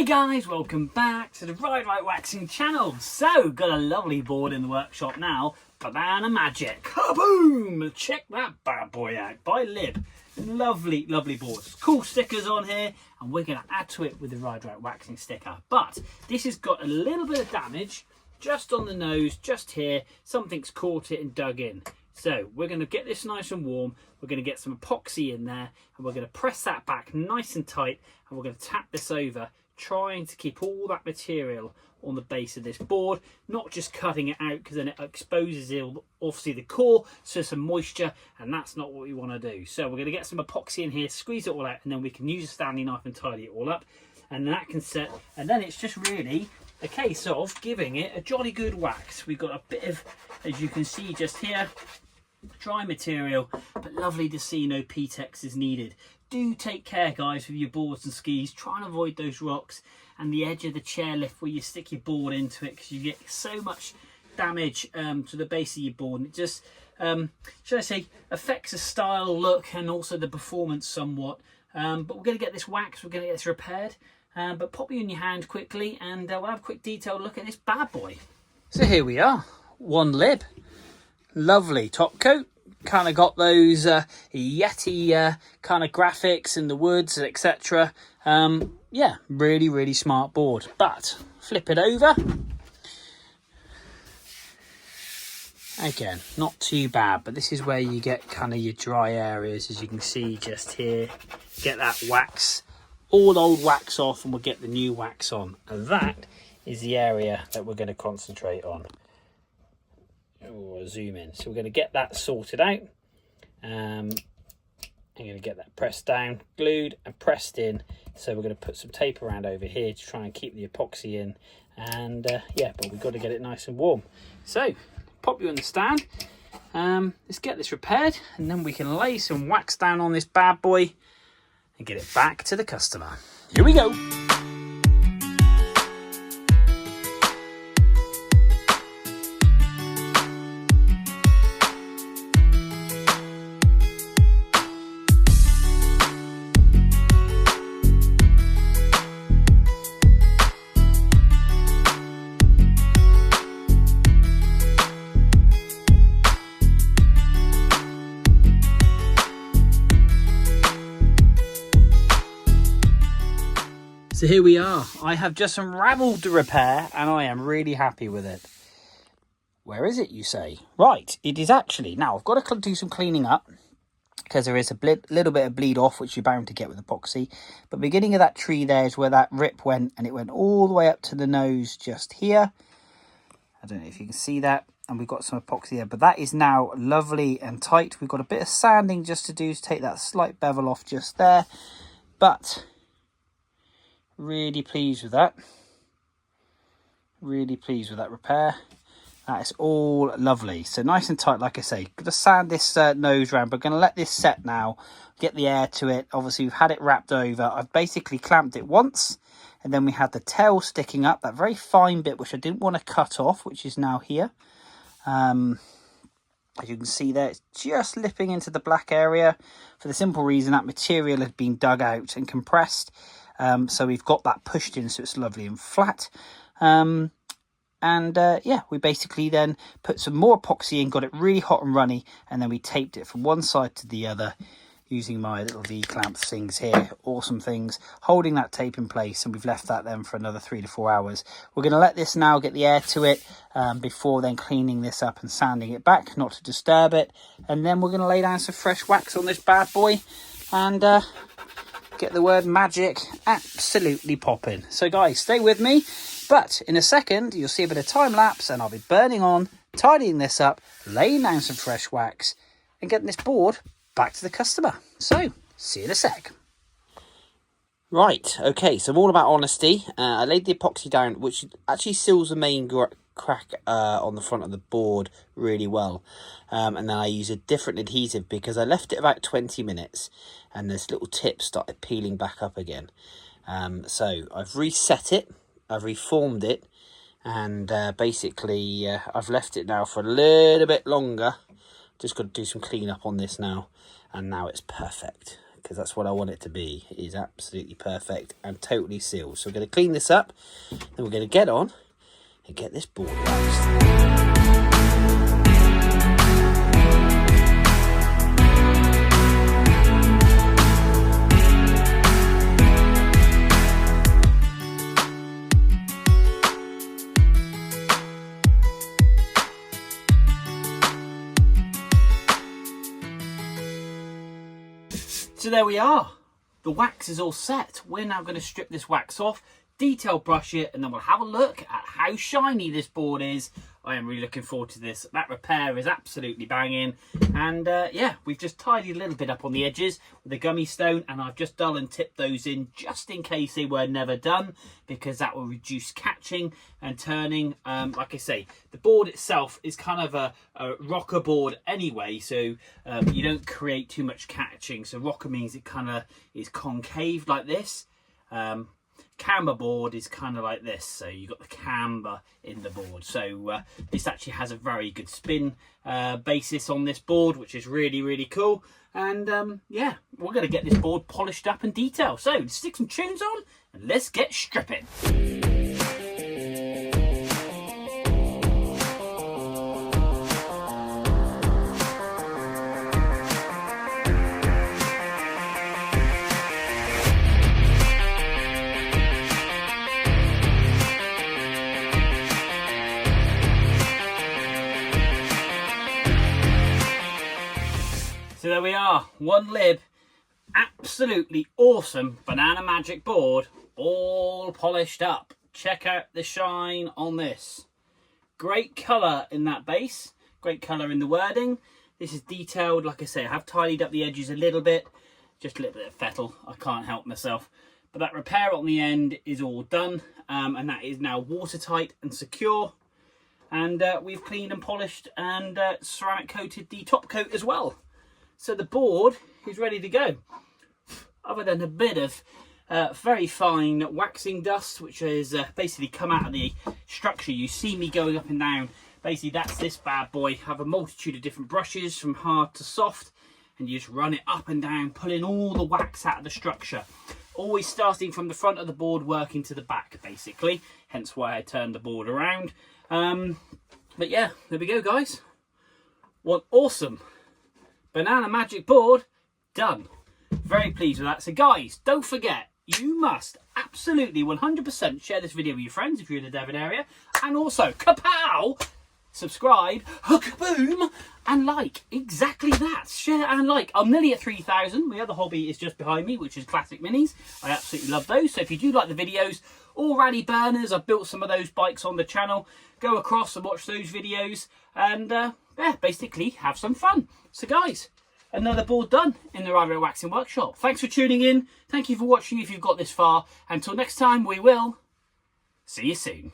Hey guys, welcome back to the Right Waxing channel. So, got a lovely board in the workshop now, Banana Magic. Kaboom! Check that bad boy out, by Lib. Lovely, lovely board. Cool stickers on here, and we're going to add to it with the Right Waxing sticker. But this has got a little bit of damage just on the nose, just here. Something's caught it and dug in. So we're going to get this nice and warm. We're going to get some epoxy in there, and we're going to press that back nice and tight, and we're going to tap this over, trying to keep all that material on the base of this board, not just cutting it out, because then it exposes obviously the core, so some moisture, and that's not what we want to do. So we're going to get some epoxy in here, squeeze it all out, and then we can use a Stanley knife and tidy it all up, and that can set. And then it's just really a case of giving it a jolly good wax. We've got a bit of, as you can see just here, dry material, but lovely to see no P-Tex is needed. Do take care, guys, with your boards and skis. Try and avoid those rocks and the edge of the chairlift where you stick your board into it, because you get so much damage to the base of your board, and it just, should I say, affects the style, look, and also the performance somewhat. But we're going to get this waxed, we're going to get this repaired. But pop you in your hand quickly, and we'll have a quick detailed look at this bad boy. So here we are, one Lib. Lovely top coat, kind of got those Yeti kind of graphics in the woods, etc. Yeah, really smart board. But flip it over, again, not too bad, but this is where you get kind of your dry areas, as you can see just here. Get that wax, all old wax off, and we'll get the new wax on, and that is the area that we're going to concentrate on. I'll zoom in. So we're going to get that sorted out. I'm going to get that pressed down, glued and pressed in. So we're going to put some tape around over here to try and keep the epoxy in. And yeah, but we've got to get it nice and warm. So pop you on the stand. Let's get this repaired, and then we can lay some wax down on this bad boy and get it back to the customer. Here we go. So here we are. I have just unravelled the repair, and I am really happy with it. Where is it, you say? Right, it is actually, now I've got to do some cleaning up, because there is a little bit of bleed off, which you're bound to get with epoxy. But beginning of that tree there is where that rip went, and it went all the way up to the nose just here. I don't know if you can see that. And we've got some epoxy there, but that is now lovely and tight. We've got a bit of sanding just to do to take that slight bevel off just there. But really pleased with that. Really pleased with that repair. That is all lovely. So nice and tight, like I say. Going to sand this nose round, but going to let this set now. Get the air to it. Obviously, we've had it wrapped over. I've basically clamped it once, and then we had the tail sticking up. That very fine bit, which I didn't want to cut off, which is now here. As you can see there, it's just slipping into the black area for the simple reason that material had been dug out and compressed. So we've got that pushed in, so it's lovely and flat. Yeah, we basically then put some more epoxy in, got it really hot and runny, and then we taped it from one side to the other using my little V-clamp things here. Awesome things, holding that tape in place, and we've left that then for another 3 to 4 hours. We're going to let this now get the air to it before then cleaning this up and sanding it back, not to disturb it. And then we're going to lay down some fresh wax on this bad boy, and get the word magic absolutely popping. So guys, stay with me, but in a second you'll see a bit of time lapse, and I'll be burning on, tidying this up, laying down some fresh wax, and getting this board back to the customer. So see you in a sec. Right, okay, so I'm all about honesty. I laid the epoxy down, which actually seals the main crack on the front of the board really well, and then I use a different adhesive because I left it about 20 minutes and this little tip started peeling back up again. So I've reset it, I've reformed it, and basically I've left it now for a little bit longer. Just got to do some clean up on this now, and now it's perfect. because that's what I want it to be. It is absolutely perfect and totally sealed. So we're going to clean this up, and we're going to get on and get this board waxed. So there we are. The wax is all set. We're now going to strip this wax off, detail brush it, and then we'll have a look at how shiny this board is. I am really looking forward to this. That repair is absolutely banging. And yeah, we've just tidied a little bit up on the edges with a gummy stone, and I've just dull and tipped those in just in case they were never done, because that will reduce catching and turning. Like I say, the board itself is kind of a rocker board anyway, so you don't create too much catching. So rocker means it kind of is concave like this. Camber board is kind of like this, so you've got the camber in the board. So this actually has a very good spin basis on this board, which is really cool. And yeah, we're going to get this board polished up and detailed. So stick some tunes on and let's get stripping. So there we are, one Lib, absolutely awesome Banana Magic board, all polished up. Check out the shine on this. Great colour in that base, great colour in the wording. This is detailed, like I say, I have tidied up the edges a little bit, just a little bit of fettle, I can't help myself. But that repair on the end is all done, and that is now watertight and secure. And we've cleaned and polished and ceramic coated the top coat as well. So the board is ready to go, other than a bit of very fine waxing dust, which has basically come out of the structure. You see me going up and down. Basically, that's this bad boy. Have a multitude of different brushes from hard to soft, and you just run it up and down, pulling all the wax out of the structure. Always starting from the front of the board, working to the back, basically. Hence why I turned the board around. But yeah, there we go, guys. One awesome Banana Magic board done. Very pleased with that. So guys, don't forget, you must absolutely 100% share this video with your friends if you're in the Devon area, and also kapow, subscribe, kaboom, and like. Exactly that. Share and like. I'm nearly at 3,000. My other hobby is just behind me, which is classic minis. I absolutely love those. So if you do like the videos, all rally burners, I've built some of those bikes on the channel. Go across and watch those videos, and yeah, basically have some fun. So guys, another board done in the Rival Waxing Workshop. Thanks for tuning in. Thank you for watching if you've got this far. Until next time, we will see you soon.